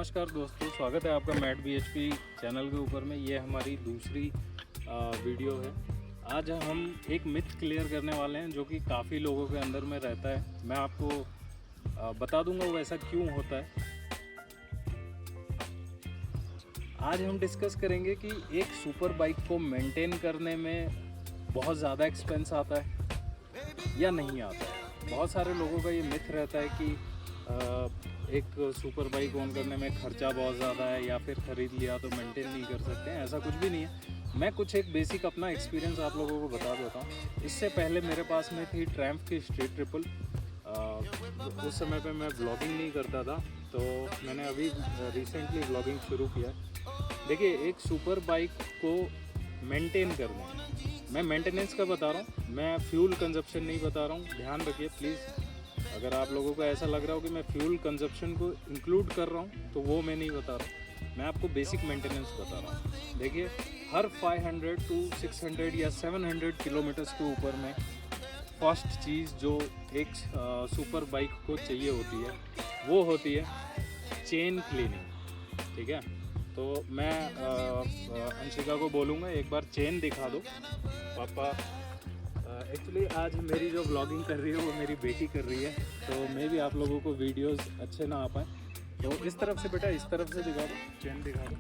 नमस्कार दोस्तों, स्वागत है आपका मैट बीएचपी चैनल के ऊपर में। ये हमारी दूसरी वीडियो है। आज हम एक मिथ क्लियर करने वाले हैं जो कि काफ़ी लोगों के अंदर में रहता है। मैं आपको बता दूंगा वो ऐसा क्यों होता है। आज हम डिस्कस करेंगे कि एक सुपर बाइक को मेंटेन करने में बहुत ज़्यादा एक्सपेंस आता है या नहीं आता है। बहुत सारे लोगों का ये मिथ रहता है कि एक सुपर बाइक ओन करने में ख़र्चा बहुत ज़्यादा है या फिर ख़रीद लिया तो मेंटेन नहीं कर सकते हैं। ऐसा कुछ भी नहीं है। मैं कुछ एक बेसिक अपना एक्सपीरियंस आप लोगों को बता देता हूँ। इससे पहले मेरे पास में थी ट्रैम्फ की स्ट्रीट ट्रिपल। उस समय पे मैं ब्लॉगिंग नहीं करता था, तो मैंने अभी रिसेंटली ब्लॉगिंग शुरू किया। देखिए, एक सुपर बाइक को मेंटेन करना, मैं मेंटेनेंस का बता रहा हूँ, मैं फ्यूल कंजप्शन नहीं बता रहा हूँ। ध्यान रखिए प्लीज़। अगर आप लोगों को ऐसा लग रहा हो कि मैं फ्यूल कंजप्शन को इंक्लूड कर रहा हूँ तो वो मैं नहीं बता रहा हूँ। मैं आपको बेसिक मेंटेनेंस बता रहा हूँ। देखिए, हर 500 to 600 या 700 किलोमीटर्स के ऊपर में फर्स्ट चीज़ जो एक सुपर बाइक को चाहिए होती है वो होती है चेन क्लीनिंग। ठीक है, तो मैं अंशिका को बोलूँगा एक बार चेन दिखा दो पापा। एक्चुअली आज मेरी जो ब्लॉगिंग कर रही है वो मेरी बेटी कर रही है, तो मे भी आप लोगों को वीडियोस अच्छे ना आ पाए। तो इस तरफ से बेटा, इस तरफ से दिखा दो, चेन दिखा दो।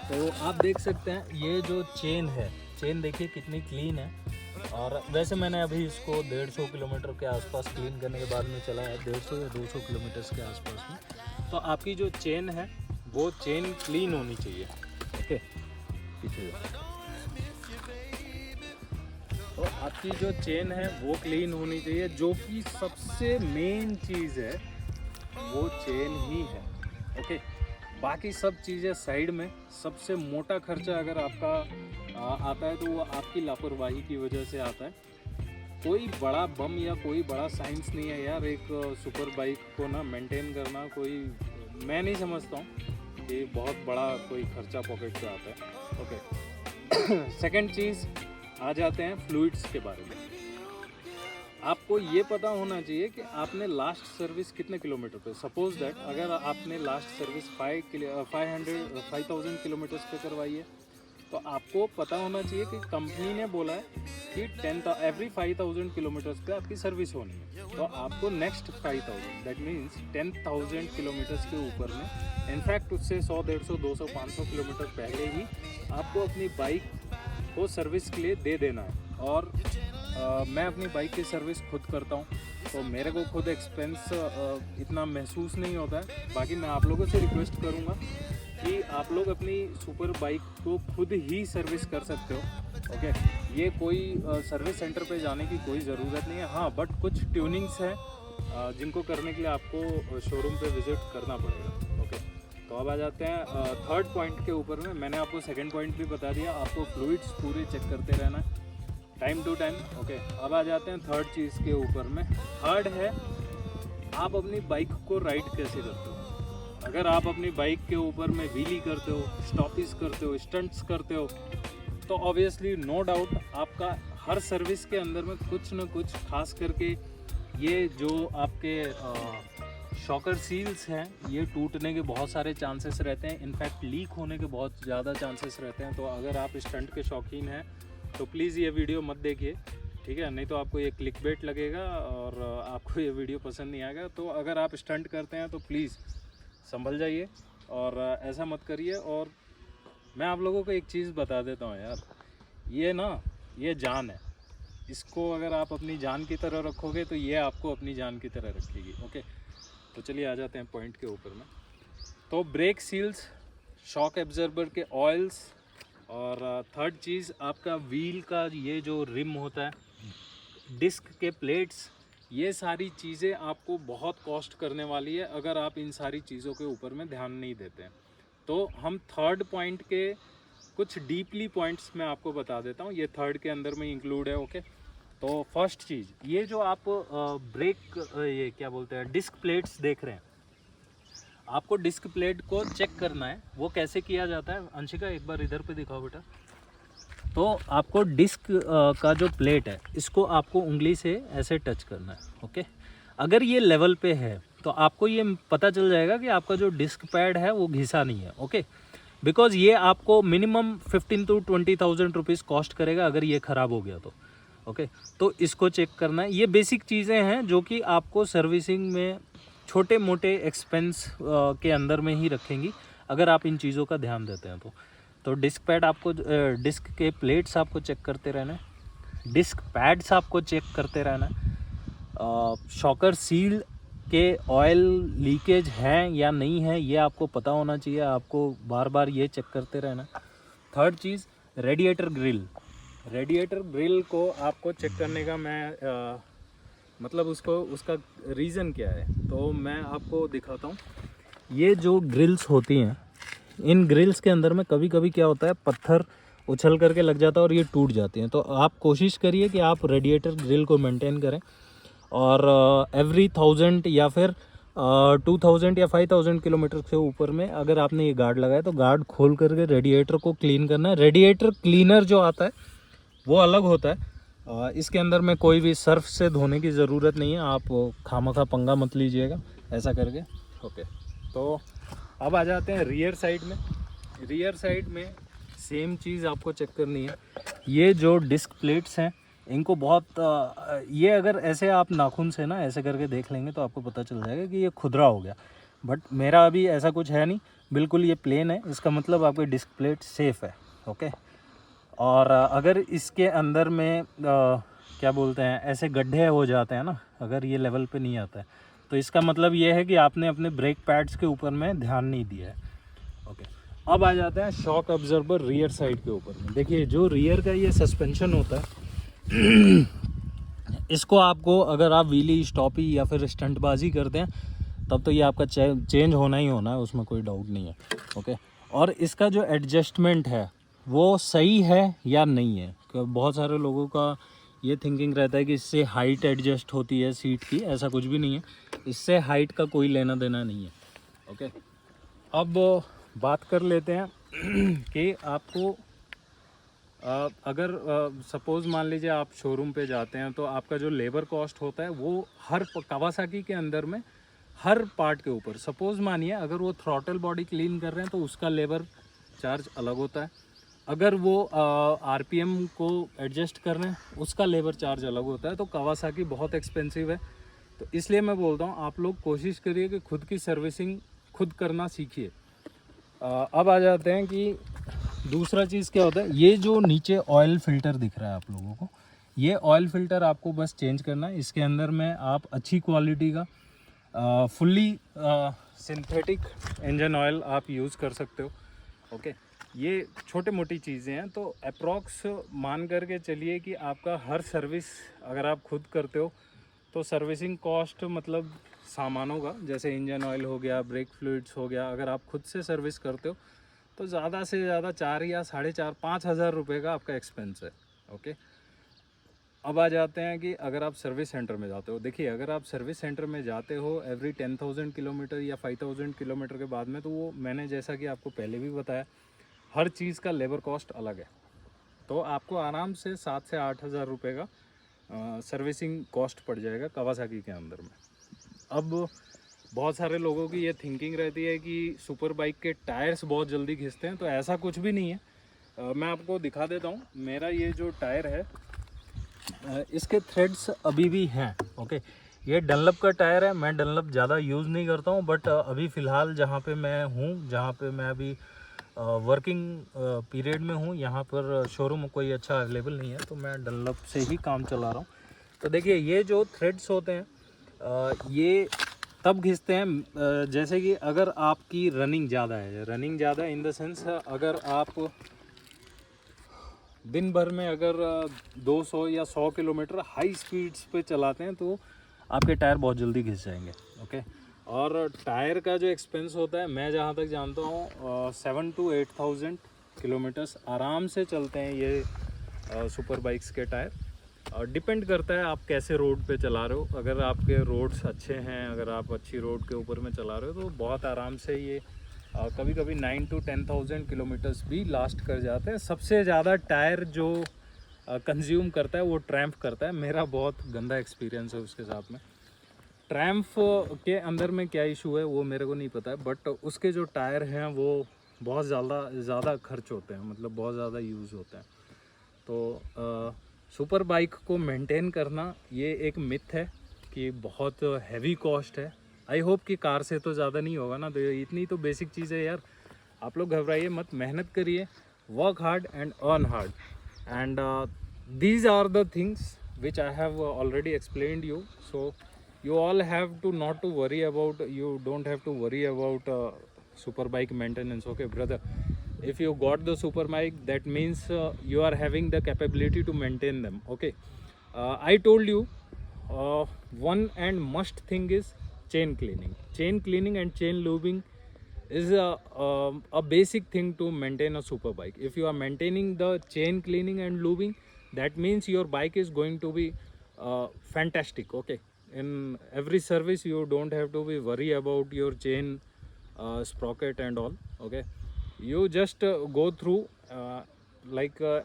तो आप देख सकते हैं ये जो चेन है, चेन देखिए कितनी क्लीन है। और वैसे मैंने अभी इसको 150 किलोमीटर के आसपास क्लीन करने के बाद में चला है, 150 या 200 किलोमीटर के आसपास में। तो आपकी जो चेन है वो चेन क्लीन होनी चाहिए। ओके, पीछे तो आपकी जो चेन है वो क्लीन होनी चाहिए। जो कि सबसे मेन चीज़ है वो चेन ही है। ओके, बाकी सब चीज़ें साइड में। सबसे मोटा खर्चा अगर आपका आता है तो वो आपकी लापरवाही की वजह से आता है। कोई बड़ा बम या कोई बड़ा साइंस नहीं है यार एक सुपर बाइक को ना मेंटेन करना। कोई, मैं नहीं समझता हूँ कि बहुत बड़ा कोई खर्चा पॉकेट से आता है। ओके सेकंड चीज़, आ जाते हैं फ्लूइड्स के बारे में। आपको ये पता होना चाहिए कि आपने लास्ट सर्विस कितने किलोमीटर पे। सपोज दैट अगर आपने लास्ट सर्विस 5000 किलोमीटर्स पे करवाई है तो आपको पता होना चाहिए कि कंपनी ने बोला है कि एवरी 5000 किलोमीटर्स पे आपकी सर्विस होनी है। तो आपको नेक्स्ट 5000 दैट मीन्स 10,000 किलोमीटर्स के ऊपर में, इनफैक्ट उससे 100, 150, 200, 500 किलोमीटर पहले ही आपको अपनी बाइक को सर्विस के लिए दे देना है। और मैं अपनी बाइक की सर्विस खुद करता हूँ, तो मेरे को खुद एक्सपेंस इतना महसूस नहीं होता है। बाकी मैं आप लोगों से रिक्वेस्ट करूँगा कि आप लोग अपनी सुपर बाइक को खुद ही सर्विस कर सकते हो। ओके, ये कोई सर्विस सेंटर पे जाने की कोई ज़रूरत नहीं है। हाँ, बट कुछ ट्यूनिंग्स हैं जिनको करने के लिए आपको शोरूम पे विज़िट करना पड़ेगा। ओके, तो अब आ जाते हैं थर्ड पॉइंट के ऊपर में। मैंने आपको सेकंड पॉइंट भी बता दिया, आपको फ्लूइड्स पूरे चेक करते रहना है टाइम टू टाइम। ओके, अब आ जाते हैं थर्ड चीज़ के ऊपर में। थर्ड है, आप अपनी बाइक को राइड कैसे करते हो। अगर आप अपनी बाइक के ऊपर में व्हीली करते हो, स्टॉपिस करते हो, स्टंट्स करते हो, तो ऑब्वियसली नो डाउट आपका हर सर्विस के अंदर में कुछ न कुछ, खास करके ये जो आपके शॉकर सील्स हैं, ये टूटने के बहुत सारे चांसेस रहते हैं। इनफैक्ट लीक होने के बहुत ज़्यादा चांसेस रहते हैं। तो अगर आप स्टंट के शौकीन हैं तो प्लीज़ ये वीडियो मत देखिए, ठीक है, नहीं तो आपको ये क्लिकबेट लगेगा और आपको ये वीडियो पसंद नहीं आएगा। तो अगर आप स्टंट करते हैं तो प्लीज़ संभल जाइए और ऐसा मत करिए। और मैं आप लोगों को एक चीज़ बता देता हूँ यार, ये ना, ये जान है। इसको अगर आप अपनी जान की तरह रखोगे तो ये आपको अपनी जान की तरह रखेगी। ओके, तो चलिए आ जाते हैं पॉइंट के ऊपर में। तो ब्रेक सील्स, शॉक एब्जॉर्बर के ऑयल्स, और थर्ड चीज़ आपका व्हील का ये जो रिम होता है, डिस्क के प्लेट्स, ये सारी चीज़ें आपको बहुत कॉस्ट करने वाली है अगर आप इन सारी चीज़ों के ऊपर में ध्यान नहीं देते हैं। तो हम थर्ड पॉइंट के कुछ डीपली पॉइंट्स मैं आपको बता देता हूँ, ये थर्ड के अंदर में इंक्लूड है। ओके, तो फर्स्ट चीज़, ये जो आप ब्रेक, ये क्या बोलते हैं, डिस्क प्लेट्स देख रहे हैं, आपको डिस्क प्लेट को चेक करना है। वो कैसे किया जाता है, अंशिका एक बार इधर पे दिखाओ बेटा। तो आपको डिस्क का जो प्लेट है, इसको आपको उंगली से ऐसे टच करना है। ओके, अगर ये लेवल पे है तो आपको ये पता चल जाएगा कि आपका जो डिस्क पैड है वो घिसा नहीं है। ओके, बिकॉज ये आपको मिनिमम 15 to 20,000 रुपीज़ कॉस्ट करेगा अगर ये ख़राब हो गया तो। ओके, तो इसको चेक करना है। ये बेसिक चीज़ें हैं जो कि आपको सर्विसिंग में छोटे मोटे एक्सपेंस के अंदर में ही रखेंगी अगर आप इन चीज़ों का ध्यान देते हैं तो डिस्क पैड आपको डिस्क के प्लेट्स आपको चेक करते रहना है, डिस्क पैड्स आपको चेक करते रहना है, शॉकर सील के ऑयल लीकेज है या नहीं है ये आपको पता होना चाहिए, आपको बार बार ये चेक करते रहना है। थर्ड चीज़, रेडिएटर ग्रिल को आपको चेक करने का मैं मतलब उसका रीज़न क्या है तो मैं आपको दिखाता हूँ। ये जो ग्रिल्स होती हैं, इन ग्रिल्स के अंदर में कभी कभी क्या होता है, पत्थर उछल करके लग जाता है और ये टूट जाती हैं। तो आप कोशिश करिए कि आप रेडिएटर ग्रिल को मेंटेन करें और एवरी 1000 या फिर 2000 या 5000 किलोमीटर से ऊपर में अगर आपने ये गार्ड लगाया तो गार्ड खोल करके रेडिएटर को क्लीन करना है। रेडिएटर क्लीनर जो आता है वो अलग होता है, इसके अंदर में कोई भी सर्फ से धोने की ज़रूरत नहीं है, आप खामखा पंगा मत लीजिएगा ऐसा करके। ओके, तो अब आ जाते हैं रियर साइड में सेम चीज़ आपको चेक करनी है। ये जो डिस्क प्लेट्स हैं इनको बहुत ये अगर ऐसे आप नाखून से ना ऐसे करके देख लेंगे तो आपको पता चल जाएगा कि ये खुदरा हो गया, बट मेरा अभी ऐसा कुछ है नहीं, बिल्कुल ये प्लेन है, इसका मतलब आपकी डिस्क प्लेट सेफ़ है। ओके, और अगर इसके अंदर में क्या बोलते हैं ऐसे गड्ढे हो जाते हैं ना, अगर ये लेवल पे नहीं आता है तो इसका मतलब ये है कि आपने अपने ब्रेक पैड्स के ऊपर में ध्यान नहीं दिया है। ओके, अब आ जाते हैं शॉक ऑब्जर्वर रियर साइड के ऊपर में। देखिए जो रियर का ये सस्पेंशन होता है इसको आपको अगर आप व्हीली स्टॉपी या फिर स्टंटबाजी करते हैं तब तो ये आपका चेंज होना ही होना है, उसमें कोई डाउट नहीं है। ओके, और इसका जो एडजस्टमेंट है वो सही है या नहीं है, क्योंकि बहुत सारे लोगों का ये थिंकिंग रहता है कि इससे हाइट एडजस्ट होती है सीट की, ऐसा कुछ भी नहीं है, इससे हाइट का कोई लेना देना नहीं है। ओके, अब बात कर लेते हैं कि आपको अगर सपोज़ मान लीजिए आप शोरूम पे जाते हैं तो आपका जो लेबर कॉस्ट होता है वो हर कावासाकी के अंदर में हर पार्ट के ऊपर, सपोज़ मानिए अगर वो थ्रॉटल बॉडी क्लीन कर रहे हैं तो उसका लेबर चार्ज अलग होता है, अगर वो आरपीएम को एडजस्ट कर रहे हैं उसका लेबर चार्ज अलग होता है। तो कावासाकी बहुत एक्सपेंसिव है, तो इसलिए मैं बोलता हूँ आप लोग कोशिश करिए कि खुद की सर्विसिंग खुद करना सीखिए। अब आ जाते हैं कि दूसरा चीज़ क्या होता है, ये जो नीचे ऑयल फ़िल्टर दिख रहा है आप लोगों को, ये ऑयल फ़िल्टर आपको बस चेंज करना है। इसके अंदर में आप अच्छी क्वालिटी का फुल्ली सिंथेटिक इंजन ऑयल आप यूज़ कर सकते हो। ओके, ये छोटे मोटी चीज़ें हैं, तो अप्रॉक्स मान करके चलिए कि आपका हर सर्विस अगर आप खुद करते हो तो सर्विसिंग कॉस्ट मतलब सामानों का जैसे इंजन ऑयल हो गया, ब्रेक फ्लूइड्स हो गया, अगर आप खुद से सर्विस करते हो तो ज़्यादा से ज़्यादा 4 या 4,500-5 हज़ार रुपये का आपका एक्सपेंस है। ओके, अब आ जाते हैं कि अगर आप सर्विस सेंटर में जाते हो, देखिए अगर आप सर्विस सेंटर में जाते हो एवरी 10,000 किलोमीटर या 5,000 किलोमीटर के बाद में, तो वो मैंने जैसा कि आपको पहले भी बताया हर चीज़ का लेबर कॉस्ट अलग है, तो आपको आराम से 7 से 8 हज़ार रुपये का सर्विसिंग कॉस्ट पड़ जाएगा कावासाकी के अंदर में। अब बहुत सारे लोगों की ये थिंकिंग रहती है कि सुपर बाइक के टायर्स बहुत जल्दी घिसते हैं, तो ऐसा कुछ भी नहीं है। मैं आपको दिखा देता हूँ, मेरा ये जो टायर है इसके थ्रेड्स अभी भी हैं। ओके, ये डनलप का टायर है, मैं डनलप ज़्यादा यूज़ नहीं करता हूँ, बट अभी फ़िलहाल जहाँ पे मैं हूँ, जहाँ पे मैं अभी वर्किंग पीरियड में हूँ, यहाँ पर शोरूम कोई अच्छा अवेलेबल नहीं है, तो मैं डनलप से ही काम चला रहा हूँ। तो देखिए ये जो थ्रेड्स होते हैं ये तब घिसते हैं जैसे कि अगर आपकी रनिंग ज़्यादा है इन द सेंस अगर आप दिन भर में अगर 200 या 100 किलोमीटर हाई स्पीड्स पे चलाते हैं तो आपके टायर बहुत जल्दी घिस जाएंगे। ओके, और टायर का जो एक्सपेंस होता है मैं जहाँ तक जानता हूँ 7,000 to 8,000 किलोमीटर्स आराम से चलते हैं ये सुपर बाइक्स के टायर। और डिपेंड करता है आप कैसे रोड पे चला रहे हो, अगर आपके रोड्स अच्छे हैं, अगर आप अच्छी रोड के ऊपर में चला रहे हो तो बहुत आराम से ये कभी कभी 9,000 to 10,000 किलोमीटर्स भी लास्ट कर जाते हैं। सबसे ज़्यादा टायर जो कंज्यूम करता है वो ट्रैम्प करता है, मेरा बहुत गंदा एक्सपीरियंस है उसके साथ में। ट्रैम्फ के अंदर में क्या इशू है वो मेरे को नहीं पता है, बट उसके जो टायर हैं वो बहुत ज़्यादा खर्च होते हैं, मतलब बहुत ज़्यादा यूज़ होते हैं। तो सुपर बाइक को मेंटेन करना ये एक मिथ है कि बहुत हैवी कॉस्ट है। आई होप कि कार से तो ज़्यादा नहीं होगा ना, तो इतनी तो बेसिक चीज़ है यार। आप लोग घबराइए मत, मेहनत करिए, work hard and earn hard, and these are the things which I have already explained you. So you all have to not to worry about, you don't have to worry about super bike maintenance. Okay brother, if you got the super bike, that means you are having the capability to maintain them. Okay, I told you one and must thing is chain cleaning and chain lubing is a basic thing to maintain a super bike. If you are maintaining the chain cleaning and lubing, that means your bike is going to be fantastic. Okay, in every service you don't have to be worry about your chain sprocket and all. Okay, you just go through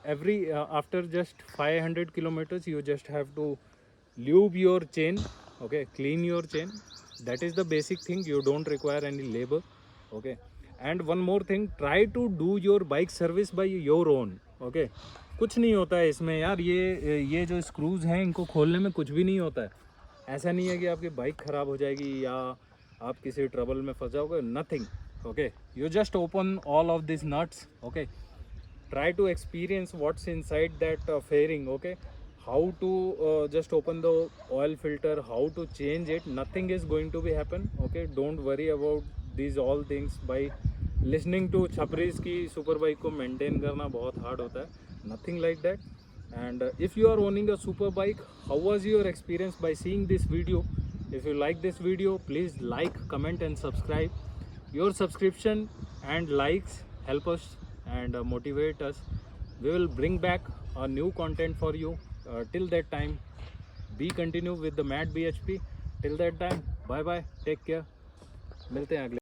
every after just 500 kilometers you just have to lube your chain. Okay, clean your chain. That is the basic thing, you don't require any labor. Okay, and one more thing, try to do your bike service by your own. Okay, कुछ नहीं होता है इसमें यार, ये जो screws हैं इनको खोलने में कुछ भी नहीं होता है। ऐसा नहीं है कि आपकी बाइक ख़राब हो जाएगी या आप किसी ट्रबल में फंस जाओगे, nothing. Okay, you just open all of this nuts. Okay, try to experience what's inside that fairing. Okay, how to just open the oil filter, how to change it, nothing is going to be happen. Okay, don't worry about these all things by listening to छपरीज की super bike को maintain करना बहुत hard होता है, nothing like that. And if you are owning a super bike, how was your experience by seeing this video? If you like this video, please like, comment and subscribe. Your subscription and likes help us and motivate us. We will bring back a new content for you. Till that time, be continue with the Mad BHP. Till that time, bye bye, take care. मिलते हैं अगले